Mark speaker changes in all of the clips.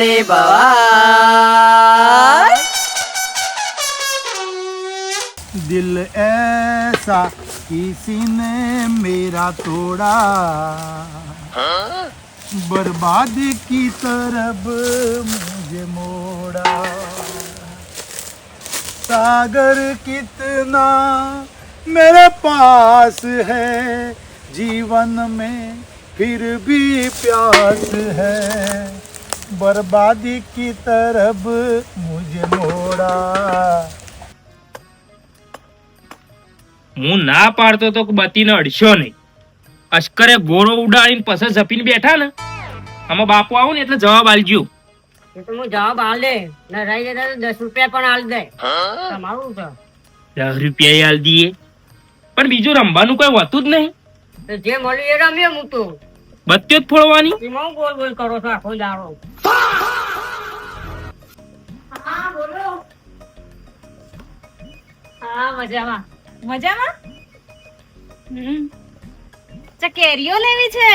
Speaker 1: ले बवाल।
Speaker 2: दिल ऐसा किसी ने मेरा तोड़ा, बर्बादी की तरफ मुझे मोड़ा। सागर कितना मेरे पास है, जीवन में फिर भी प्यास है, बर्बादी की तरफ मुझे मोड़ा।
Speaker 3: હું ના પાડતો તો બતીને અડશો નહીં. અશ્કરે ગોળો ઉડાડીને પછી જપીને બેઠા ને, આમાં બાપુ આવું ને એટલે જવાબ આલજો.
Speaker 4: એ તો હું જવાબ આલ દે ને રહી જતા તો 10 રૂપિયા પણ આલ દે. તમારું છે
Speaker 3: 10 રૂપિયા આલ દઈએ, પણ બીજું રમવાનું કોઈ હોતું જ નહીં.
Speaker 4: તો જે મળ્યું એ રમીએ. હું તો
Speaker 3: બત્તીઓ જ ફોડવાની.
Speaker 4: એમાં બોલ બોલ કરો છો આખો દાડો. હા બોલો. હા મજામાં
Speaker 5: મજામાં. કેરીઓ લેવી છે.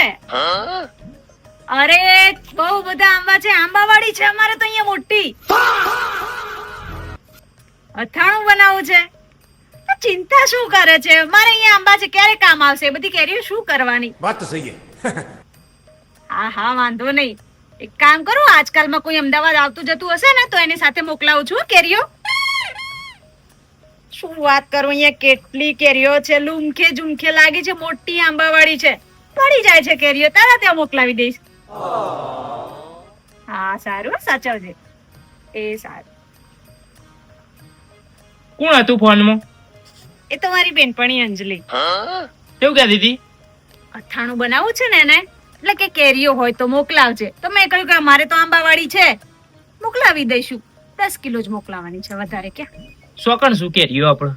Speaker 5: અરે બહુ બધા આંબા છે, આંબાવાડી છે અમારે તો અહીંયા મોટી. અથાણું બનાવવું છે. ચિંતા શું કરે છે, મારે અહીંયા આંબા છે, ક્યારે કામ આવશે. બધી કેરીઓ શું કરવાની.
Speaker 2: વાત તો સહી
Speaker 5: હા હા વાંધો નહીં. એક કામ કરું, આજકાલમાં કોઈ અમદાવાદ આવતું જતું હશે ને તો એની સાથે મોકલાવું છું કેરીઓ. શું વાત કરું, અહીંયા કેટલી કેરીઓ છે, લૂમખે ઝુમખે લાગી છે, મોટી આંબાવાડી છે, પડી જાય છે કેરીઓ. તારા ત્યાં મોકલાવી દઈશ. હા સારું, સાચવજે. એ સારું.
Speaker 3: કોણ હતું ફોનમાં?
Speaker 5: એ તો મારી બેનપણી અંજલિ.
Speaker 3: કેવું કહેતી હતી?
Speaker 5: અથાણું બનાવું છે ને એને, એટલે કે કેરીઓ હોય તો મોકલાવજે. તો મેં કહ્યું કે અમારે તો આંબાવાડી છે, મોકલાવી દઈશું. 10 કિલો જ મોકલાવાની છે, વધારે ક્યાં.
Speaker 3: શોકણ શું કેરીઓ આપણે?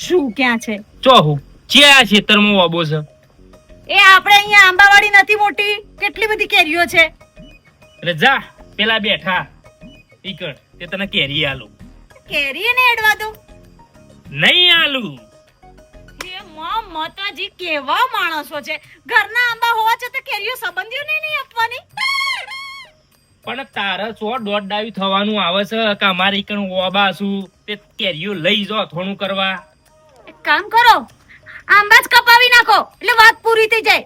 Speaker 5: શું ક્યાં છે?
Speaker 3: ચોહું ચિયા ખેતરમાં વાબો છે.
Speaker 5: એ આપણે અહીંયા આંબાવાડી નથી મોટી, કેટલી બધી કેરીઓ છે.
Speaker 3: એટલે જા પેલા બેઠા ઈકડ તે તને કેરી આલું.
Speaker 5: કેરી ને એડવા દો.
Speaker 3: નહીં આલું.
Speaker 5: એ માતાજી કેવા માણસો છે, ઘરના આંબા હોવા છતાં કેરીઓ સંબંધીઓને નહીં આપવાની.
Speaker 3: પણ તારા સો દોઢ ડાવી થવાનું આવે છે કે અમારે ઈકણ ઓબા છું તે કેરીઓ લઈ જાઓ થોડું કરવા.
Speaker 5: એક કામ કરો, આંબા જ કપાવી નાખો એટલે વાત પૂરી થઈ જાય.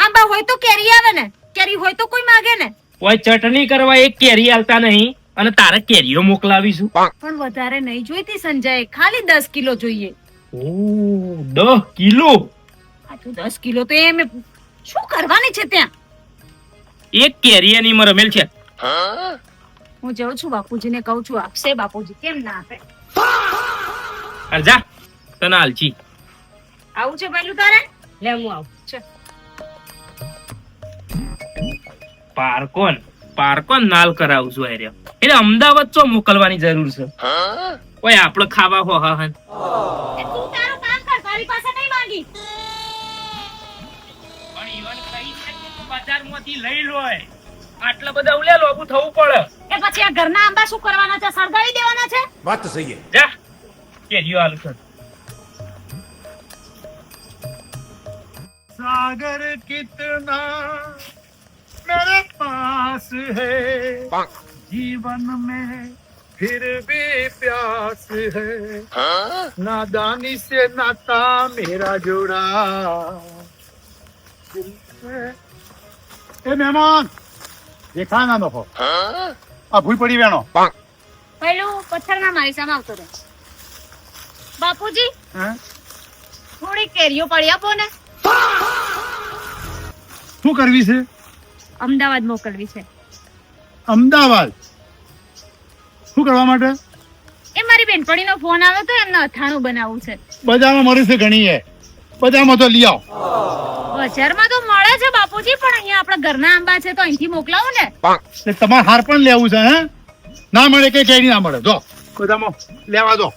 Speaker 5: આંબા હોય તો કેરી આવે ને, કેરી હોય તો કોઈ માંગે ને.
Speaker 3: કોઈ ચટણી કરવા એક કેરી આલતા નહીં અને તારે કેરીઓ મોકલાવીશું.
Speaker 5: પણ વધારે નહીં જોઈતી સંજય, ખાલી 10 કિલો જોઈએ.
Speaker 3: ઓ 10 કિલો?
Speaker 5: આ તો 10 કિલો તો એમ શું કરવાની છે ત્યાં.
Speaker 3: એક કેરી એની મરમેલ છે.
Speaker 5: હું જાઉં છું, બાપુજીને કહું છું આપશે. બાપુજી કેમ ના આપે.
Speaker 3: અરે જા તને આલજી.
Speaker 5: આવું છે પહેલું તારે.
Speaker 4: લે હું આવું.
Speaker 3: પારકોન નાલ કરાવું છું એટલે અમદાવાદ ચો મોકલવાની જરૂર છે. ઓય આપણે ખાવા હો હા
Speaker 5: તું તારું કામ કર, તારી પાસે નહીં માંગી.
Speaker 3: પણ ઈવન કઈ છે તો બજારમાંથી લઈ લોય. આટલા બધા ઉલે લોબુ થવું પડે.
Speaker 5: એ પછી આ ઘરના આંબા શું કરવાના છે, સળગાવી દેવાના છે.
Speaker 2: વાત તો સહી
Speaker 3: જા કેરીઓ આલુ છે.
Speaker 2: सागर कितना मेरे पास है, जीवन में फिर भी प्यास है, नादानी से नाता मेरा जोड़ा। ए मेहमान देखा ना नो आ भूल पड़ी बेनो
Speaker 5: પહેલું પથ્થરના મારી સામે આવતો રહે. બાપુજી થોડી કેરીઓ પડી આપો ને.
Speaker 2: શું કરવી છે?
Speaker 5: અમદાવાદ મોકલવી છે.
Speaker 2: અમદાવાદ શું કરવા માટે?
Speaker 5: એ મારી બેનપણીનો ફોન આવ્યો તો, એમને અથાણું બનાવવું છે.
Speaker 2: બજારમાં મળી છે ઘણી હે, બજારમાં તો લઈ આવો.
Speaker 5: બજારમાં તો મળે છે બાપુજી, પણ અહીંયા આપણા ઘરના આંબા છે તો અહીંથી મોકલાવો ને.
Speaker 2: તમારે હાર પણ લેવું છે હે? ના મળે કે કેરી ના મળે, જો બધામાં લેવા દો.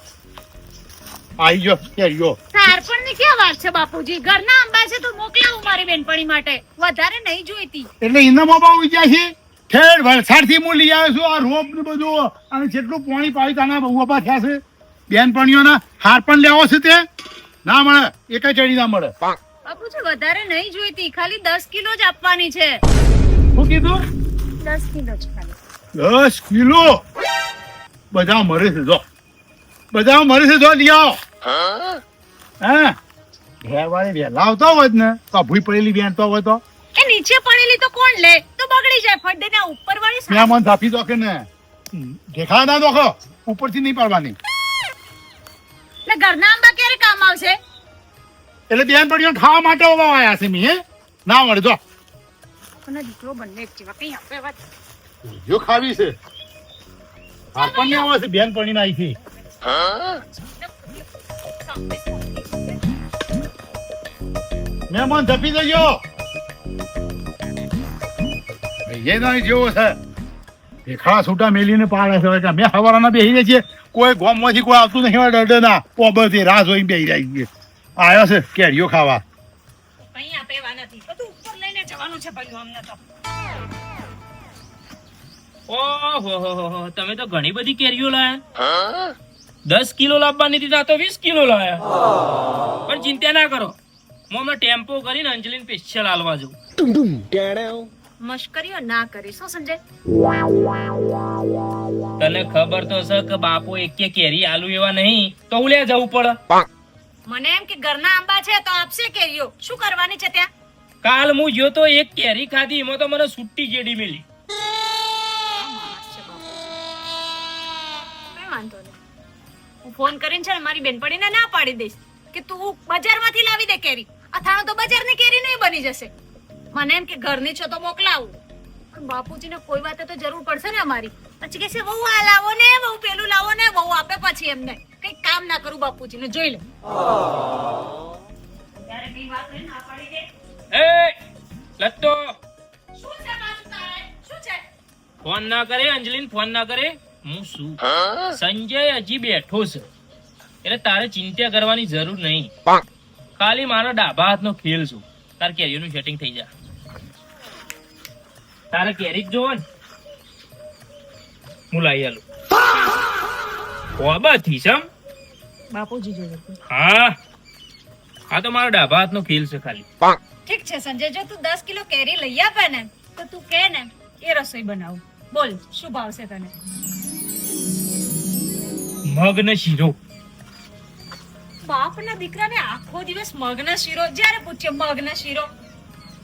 Speaker 2: આઈ ગયો કેરીઓ.
Speaker 5: સારપણ ની ક્યાં વાત છે બાપુજી, ઘરના આંબા છે તો મોકલાવું મારી બેનપણી માટે, વધારે નહીં જોઈતી.
Speaker 2: એટલે ઇનામો બહુ ઉજ્યા છે. ખેડ વલસાડ થી હું લઈ આવ્યો છું આ રોપ ને બધું, અને જેટલું પાણી પાવી તાના બહુ ઉભા થયા છે. બેનપણીઓના હાર પણ લેવો છે તે ના મળે, એક ચડી ના મળે.
Speaker 5: બાપુજી વધારે નહીં જોઈતી, ખાલી 10 કિલો જ આપવાની છે.
Speaker 2: શું કીધું?
Speaker 5: 10 કિલો જ ખાલી.
Speaker 2: 10 કિલો બધા મરે છે જો બધા મરે છે જો લઈ આવો હા ઘેરવાળે વહેલા આવતો હોય ને તો ભૂઈ પડેલી બેન તો હોય તો
Speaker 5: એ નીચે પડેલી તો કોણ લે તો બગડી જાય ફટ દઈને ઉપર વાળી
Speaker 2: ત્યાં મન થાપી દો કે ને દેખા ના દોખો ઉપરથી નહીં પાડવાની
Speaker 5: એટલે ઘરના આંબા ક્યારે કામ આવશે
Speaker 2: એટલે બેન પડીઓ ખાવા માટે ઉભા આવ્યા છે મી હે ના મળે જો
Speaker 5: અને દીકરો બંને એક જેવા કઈ આપે વાત
Speaker 2: જો ખાવી છે આપણને આવે છે બેન પડીને આવી છે મહેમાન ધપી દેજો એ નહીં જેવો છે દેખાડા છૂટા મેલીને પાડે છે કે મેં હવારાના બેસી છીએ કોઈ ગામમાંથી કોઈ આવતું નહીં ડરડે ના પોબરથી રાહ જોઈને બેસી રહી છે આવ્યો છે કેરીઓ ખાવા
Speaker 5: કઈ આપે એવા નથી બધું ઉપર લઈને જવાનું છે ભાઈ અમને તો
Speaker 3: ઓહો તમે તો ઘણી બધી કેરીઓ લાયા 10 કિલો લાવવાની હતી આ તો 20 કિલો લાયા પણ ચિંતા ના કરો હું હમણાં ટેમ્પો કરીને અંજલિને સ્પેશિયલ આલવા જઉં
Speaker 5: મશ્કરીઓ ના કરી શું સંજય
Speaker 3: તને ખબર તો છે કે બાપુ એક કેરી આલુ એવા નહીં તો હું લે જવું પડે
Speaker 5: મને એમ કે ઘરના આંબા છે તો આપશે કેરીઓ શું કરવાની છે ત્યાં
Speaker 3: કાલ હું જો તો એક કેરી ખાધી એમાં તો મને સુટ્ટી જેડી મિલી
Speaker 5: કઈ વાંધો નહીં હું ફોન કરીને છે ને મારી બેનપણીને ના પાડી દઈશ કે તું બજારમાંથી લાવી દે કેરી અથાણું તો બજારની કેરી નહીં બની જશે મને એમ કે ઘરની છો તો મોકલાવું પણ બાપુજીને કોઈ વાતે તો જરૂર પડશે ને અમારી પછી કહેશે બહુ આ લાવો ને બહુ પેલું લાવો ને બહુ આપે પછી એમને કઈ કામ ના કરું બાપુજીને જોઈ લે ત્યારે કઈ વાત હોય ના પાડી દે
Speaker 3: એ લત્તો
Speaker 5: શું છે પાછું તારે શું છે
Speaker 3: ફોન ના કરે અંજલિન ફોન ના કરે હું શું સંજય હજી બેઠો છે એટલે તારે ચિંતા કરવાની જરૂર નહીં ખાલી મારા ડાબા હાથનો ખેલ છું તાર કેરીઓનું સેટિંગ થઈ જાય તારે કેરી જ જોવો ને હું લાવી આલું કોબાથી સમ
Speaker 5: બાપુજી જોડે
Speaker 3: હા આ તો મારા ડાબા હાથનો ખેલ છે ખાલી
Speaker 5: ઠીક છે સંજય જો તું 10 કિલો કેરી લઈ આપે ને તો તું કે ને એ રસોઈ બનાવું બોલ શું ભાવશે તને
Speaker 3: મગનો શીરો
Speaker 5: બાપના દીકરાને આખો દિવસ મગનો શીરો જ્યારે પૂછે મગનો શીરો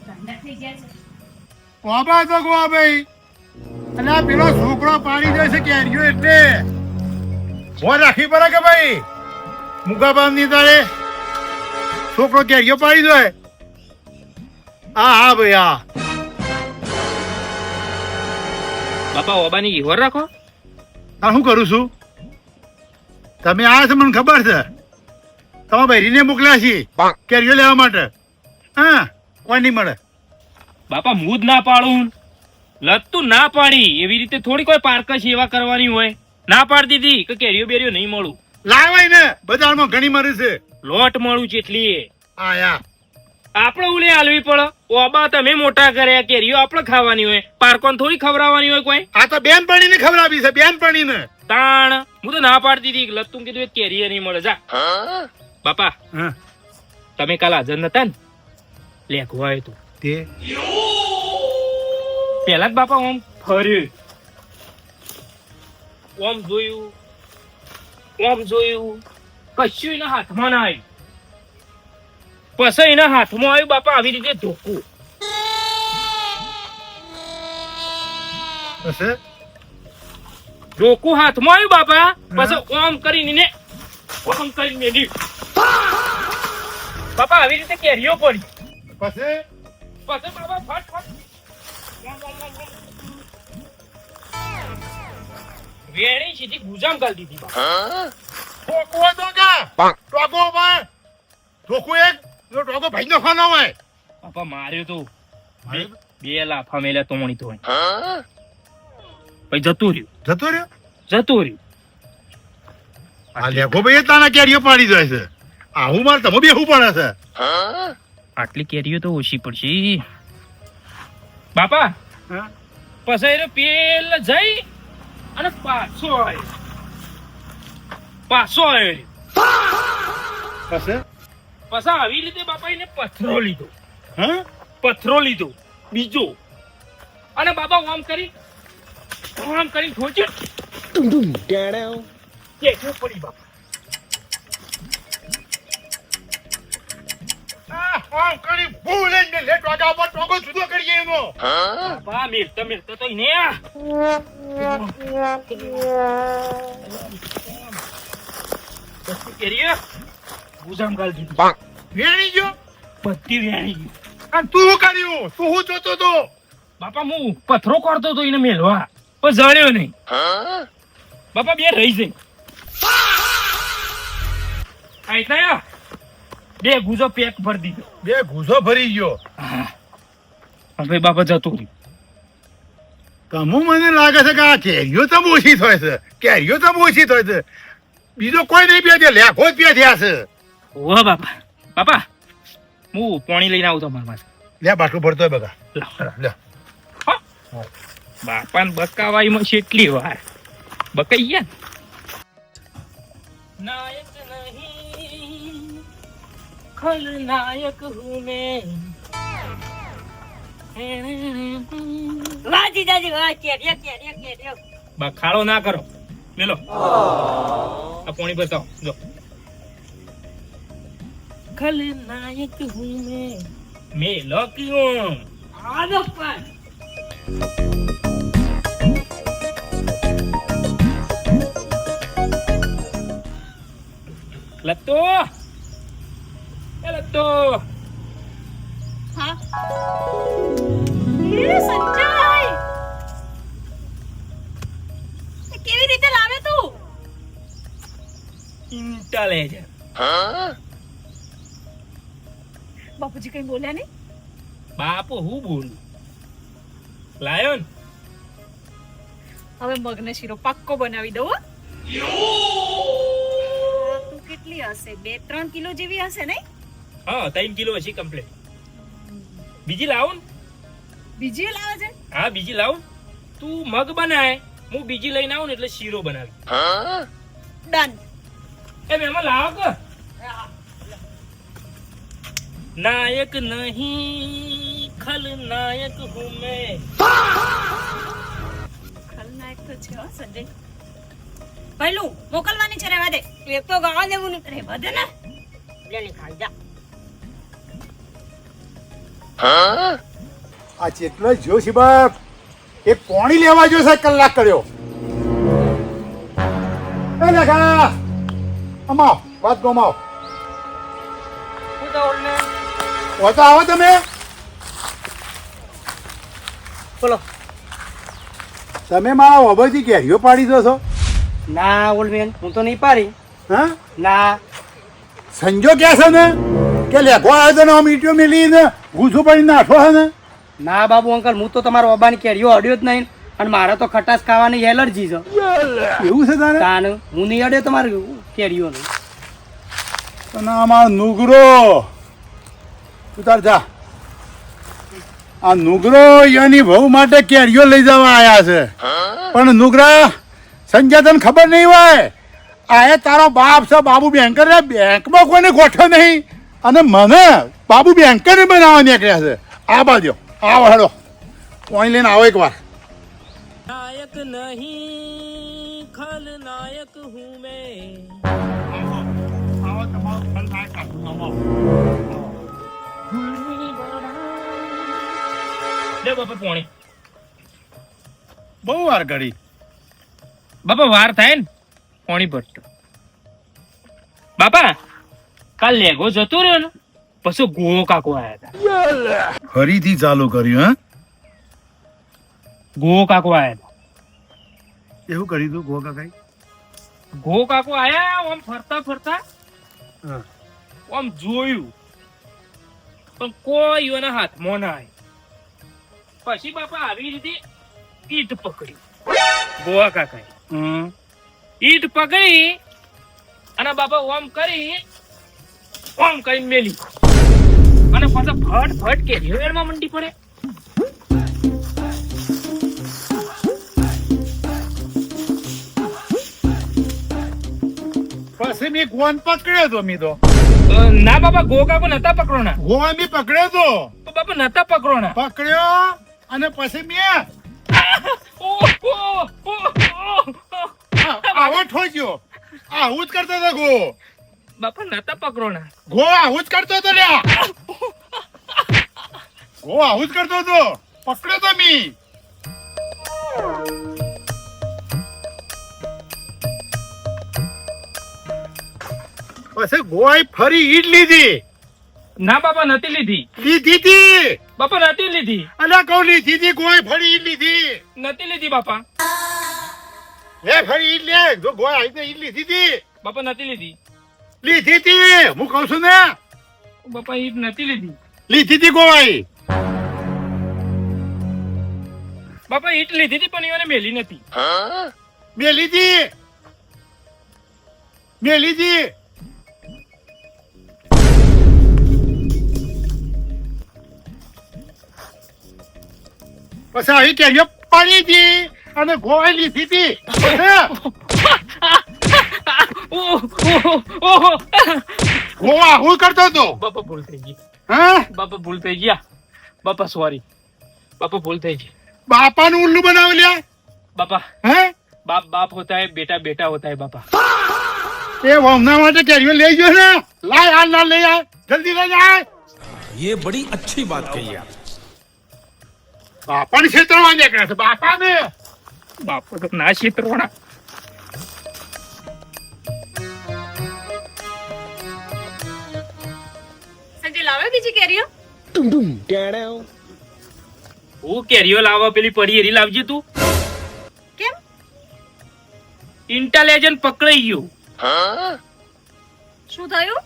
Speaker 5: ઠંડા થઈ ગયા છે
Speaker 2: કોબા તો ગોવા ભાઈ અને આ પેલો છોકરો પાડી દે છે કેરીઓ એટલે હો રાખી પડે કે ભાઈ મુગા બામની તારે છોકરો કેરીઓ પાડી દે હા ભાઈ હા
Speaker 3: બાપા ઓબાની ઈવર રાખો
Speaker 2: આ શું કરું છું તમે આ છે મને ખબર છે તમે બહેરીને મોકલ્યા છે કેરીઓ લેવા માટે હા કોઈ નહીં મળે
Speaker 3: બાપા હું જ ના પાડું લત્તું ના પાડી એવી રીતે થોડી કોઈ પાર્ક સેવા કરવાની હોય ના પાડી દીધી કે કેરીઓ બેરીઓ નહીં મળું
Speaker 2: લાવાય ને બજારમાં ઘણી મળે છે
Speaker 3: લોટ મળું છે એટલી
Speaker 2: આયા
Speaker 3: આપણે ઉલે હાલવી પડે ઓબા તમે મોટા કર્યા કેરીઓ આપણે ખાવાની હોય પાર્કોન થોડી ખવડાવવાની હોય કોઈ
Speaker 2: આ તો બેનપણીને ખવડાવી છે બેનપણીને
Speaker 3: તાણ હું તો ના પાડતી હતી લત્તું કીધું એક કેરીઓ નહીં મળે જા બાપા
Speaker 2: હા
Speaker 3: તમે કાલ હાજર નતા ને લેખવા આવ્યો તું
Speaker 2: તે
Speaker 3: પેલા જ બાપા ઓમ ફર્યું ઓમ જોયું કશું એના હાથમાં ના આવ્યું પછી એના હાથમાં આવ્યું બાપા આવી રીતે ધોકું
Speaker 2: બસ
Speaker 3: ધોકું હાથમાં આવ્યું બાપા પછી ઓમ કરીને મેલી બાપા આવી રીતે કેરીઓ પડી
Speaker 2: પછી
Speaker 3: પછી બાબા ફટ વેણી સીધી ગુજામ ગાલ દીધી
Speaker 2: ટોકો તો કા ટોકો ભાઈ ટોકો એક ટોકો ભાઈ નો ખાનો હોય
Speaker 3: બાપા માર્યો તો બે લાફા મેલ્યા તોણી તો પછી જતું રહ્યું
Speaker 2: આ લેખો ભાઈ તાના કેરીઓ પાડી જાય છે આવું મારે તમે બેહવું પડે છે
Speaker 3: આટલી કેરીઓ તો ઓછી પડશે બાપા પછી એનો પેલ જઈ અને પાછો આવ્યો
Speaker 2: પછી
Speaker 3: પછી આવી રીતે બાપા એને પથરો લીધો
Speaker 2: હા
Speaker 3: બીજો અને બાબા ઓમ કરી આમ કરી ઠોચ્યું. કેવું પડી બાપા.
Speaker 2: આમ કરી ભૂલ લઈને લે ટોકા પર ટોકો જુદો કરીએ એનો.
Speaker 3: બાપા મિલતો તો ઈને કેરીએ ગુજામ ગાલ દીધું.
Speaker 2: વેણી ગયો
Speaker 3: બધી વેણી ગઈ.
Speaker 2: અને તું શું કર્યું? તું શું જોતો તો?
Speaker 3: બાપા હું પથરો કરતો તો એને મેલવા પણ જળ્યો નહીં. બાપા બે રહી જઈ આયતા બે ગુજો પેક ભરી દીધો.
Speaker 2: બે ઘૂસો ભરી ગયો.
Speaker 3: હવે બાપા જતો રહ્યો.
Speaker 2: તમુ મને લાગે છે કે આ કેરીઓ તો ઓછી થાય છે. કેરીઓ તો ઓછી થાય છે. બીજો કોઈ નહીં પીએ છે. લેખો જ પીએ થયા છે.
Speaker 3: ઓ બાપા બાપા હું પાણી લઈને આવું તમારા પાસે.
Speaker 2: લે બાટલું ભરતો હોય બગા.
Speaker 3: લાવ.
Speaker 2: લે
Speaker 3: બાપાને બકાવાઈમાં કેટલી વાર બકાઈ ગયા ને. નાયક નહીં ખલનાયક હું મેં.
Speaker 4: વાહ જીજાજી વાહ, કેરીઓ.
Speaker 3: બખાડો ના કરો મેલો આ પાણી બતાવો જો. ખલનાયક હું મેં મેલો ક્યું
Speaker 4: આવો પણ
Speaker 3: લત્તો એ લત્તો
Speaker 5: હા એ સંજય એ કેવી રીતે લાવે તું?
Speaker 3: ચિંતા લે છે.
Speaker 5: બાપુજી કઈ બોલ્યા નહીં?
Speaker 3: બાપુ હું બોલું લાયો ને
Speaker 5: હવે મગનો શીરો પાક્કો બનાવી દઉં હો. તું કેટલી હશે? 2-3 કિલો જેવી હશે નહીં?
Speaker 3: હા 3 કિલો હશે કમ્પ્લીટ. બીજી લાવું ને?
Speaker 5: બીજી લાવે છે?
Speaker 3: હા બીજી લાવું. તું મગ બનાય હું બીજી લઈને આવું ને એટલે શીરો બનાવી.
Speaker 5: ડન.
Speaker 3: એ મેમાં લાવો કે નાયક નહીં ખલનાયક હું મેં.
Speaker 5: ખલનાયક તો છે હો સંજય. પહેલું મોકલવાની છે, રહેવા દે. તું એક તો ગાવા દેવું નહીં. રહેવા દે ને.
Speaker 4: લે ને ખાઈ જા.
Speaker 2: આ ચેટલો જો શિબાબ એ પોણી લેવા જો છે. કલાક કર્યો. એ લેખા અમાવ વાત ગમાવ.
Speaker 4: હું તો ઓળને
Speaker 2: ઓછા આવો તમે.
Speaker 4: બોલો.
Speaker 2: તમે મારા ઓબરથી કેરીઓ પાડી દો છો.
Speaker 4: ના ઓલમેન હું તો નહીં પાડી.
Speaker 2: હા
Speaker 4: ના
Speaker 2: સંજો કે છે ને કે લેખો આવ્યો તો ને આમ ઈટીઓ મેલીને ઘૂસું પડી નાખો છે ને.
Speaker 4: ના બાબુ અંકલ હું તો તમારા ઓબાની કેરીઓ અડ્યો જ નહીં અને મારે તો ખટાશ ખાવાની એલર્જી છે.
Speaker 2: એવું છે તારે?
Speaker 4: તાન હું નહીં અડ્યો તમારે કેરીઓ નહીં.
Speaker 2: અને અમારો નુગરો તું તાર જા. આ નુગરો યાની વહુ માટે કેરીઓ લઈ જવા આયા છે. પણ નુગરા સંજય તને ખબર નહીં હોય આ એ તારો બાપ છે બાબુ બેંકર. બેંકમાં કોઈને ગોઠો નહીં અને મને બાબુ બેંકર બનાવવા નીકળ્યા છે. આ બાજુ આવો હેડો પોણી લઈને આવો એકવાર.
Speaker 3: નાયક નહીં ખલનાયક હું મેં. લે બાપા પોણી.
Speaker 2: બહુ વાર કરી.
Speaker 3: બાપા વાર થાય ને પોણી ભરતો. બાપા કાલ લેગો જતો રહ્યો ને પછી ગોળો કાકો આયા હતા.
Speaker 2: ફરીથી ચાલુ કર્યું. હા
Speaker 3: ગોળો કાકો આયા હતા.
Speaker 2: એવું કર્યું તું ગો કાકાઈ?
Speaker 3: ગો કાકો આયા આમ ફરતા ફરતા
Speaker 2: હા.
Speaker 3: આમ જોયું પણ કોઈ એના હાથમાં ના આવ્યું. પછી બાપા આવી રીતે ઈટ પકડી ગોવા કાકાએ. ઈટ પકડી અને બાપા ઓમ કરી મેલી અને પાછા ફટ ફટ કે રેલમાં મંડી પડે.
Speaker 2: પછી મેં ગોન પકડ્યો તો મી તો.
Speaker 3: ના બાપા ગો કાકો નતા પકડોના.
Speaker 2: ગોવા મેં પકડ્યો તો.
Speaker 3: તો બાપા નતા પકડોના.
Speaker 2: પકડ્યો અને પછી મેં આવો ઠોક્યો. આવું જ કરતો હતો ગો.
Speaker 3: બાપા નતા પકડો ના.
Speaker 2: ગો આવું જ કરતો હતો લ્યા. ગો આવું જ કરતો હતો. પકડ્યો તો મી. પછી ગોય ફરી ઈટ લીધી.
Speaker 3: ના બાપા નથી લીધી.
Speaker 2: લીધી તી.
Speaker 3: બાપા નથી લીધી.
Speaker 2: અલ્યા કહું લીધી તી. ગોય ફરી ઈટ લીધી.
Speaker 3: નથી લીધી બાપા.
Speaker 2: લે ફરી ઈટ લે. જો ગોય આવી તો ઈટ લીધી તી.
Speaker 3: બાપા નથી લીધી.
Speaker 2: લીધી તી. હું કહું છું ને.
Speaker 3: બાપા ઈટ નથી લીધી.
Speaker 2: લીધી તી ગોય.
Speaker 3: બાપા ઈટ લીધી હતી પણ એને મેલી નથી.
Speaker 2: મેલી તી. મેલી તી. પછી આવી કેરીઓ પડી હતી અને ગોવાઈ લીધી હતી. ગોવા હું કરતો હતો.
Speaker 3: બાપા ભૂલ થઈ ગઈ.
Speaker 2: હા
Speaker 3: બાપા ભૂલ થઈ ગયા. બાપા સોરી. બાપા ભૂલ થઈ ગઈ.
Speaker 2: બાપાનું ઉલ્લુ બનાવી લ્યા.
Speaker 3: બાપા
Speaker 2: હે
Speaker 3: बाप बाप होता है बेटा बेटा होता है बापा.
Speaker 2: એ વમના માટે કેરીઓ લઈ ગયો ને. લાય હાલ ના લઈ આય. જલ્દી લઈ આય.
Speaker 1: ये बड़ी अच्छी बात कही आप.
Speaker 2: બાપાને છેતરવા નીકળ્યા છે. બાપાને
Speaker 3: बाप तो ना क्षेत्रवाणा.
Speaker 5: સંજય લાવે બીજી કેરીઓ?
Speaker 3: હું કેરીઓ લાવવા પેલી પડી એરી લાવજે તું.
Speaker 5: કેમ?
Speaker 3: ઇન્ટેલિજન્ટ પકડાઈ ગયું.
Speaker 5: શું થયું?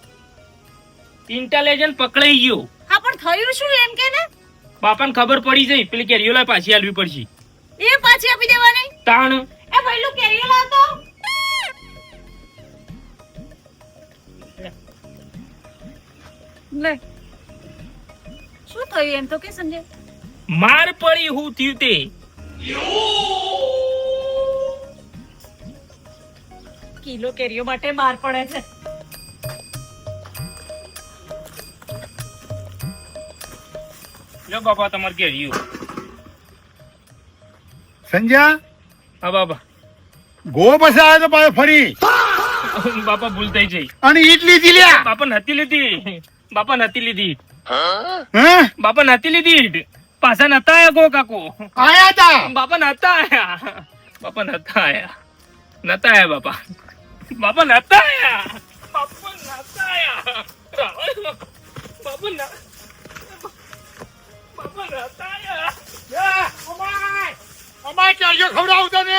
Speaker 3: ઇન્ટેલિજન્ટ પકડાઈ ગયું.
Speaker 5: હા પણ થયું શું એમ કે ને?
Speaker 3: બાપાને ખબર પડી જઈ પેલી કેરીઓ લાવ પાછી આલવી પડશે.
Speaker 5: એ પાછી આપી દેવાની.
Speaker 3: તાણ
Speaker 5: એ ભઈલું કેરીઓ લાવતો. લે. શું થયું એમ તો કે સંજય?
Speaker 3: માર પડી હું થયું તે.
Speaker 5: કિલો કેરીઓ માટે માર પડે છે.
Speaker 3: લો બાપા તમાર કેરીઓ.
Speaker 2: સંજ્યા
Speaker 3: હા બાપા.
Speaker 2: ગો પછી આવ્યો તો પાછો ફરી
Speaker 3: બાપા ભૂલ થઈ જઈ.
Speaker 2: અને ઈટ લીધી લ્યા.
Speaker 3: બાપા નથી લીધી. બાપા નથી લીધી.
Speaker 2: હે
Speaker 3: બાપા નથી લીધી. પાછા નતા આયા ગો કાકો.
Speaker 2: આયા તા.
Speaker 3: બાપા નતા આયા. બાપા નતા આયા. નતા આયા બાપા. બાપા નતા આયા. બાપા નતા આયા. બાપા ના. બાપા નતા આયા.
Speaker 2: લે, અમાય કેરીઓ ખવડાવતો ને.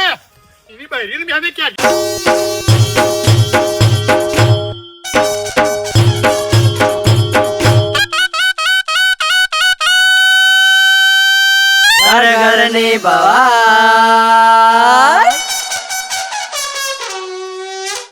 Speaker 2: એની બહેરીને મેં કેરીઓ.
Speaker 6: ઘર ઘરની બહાર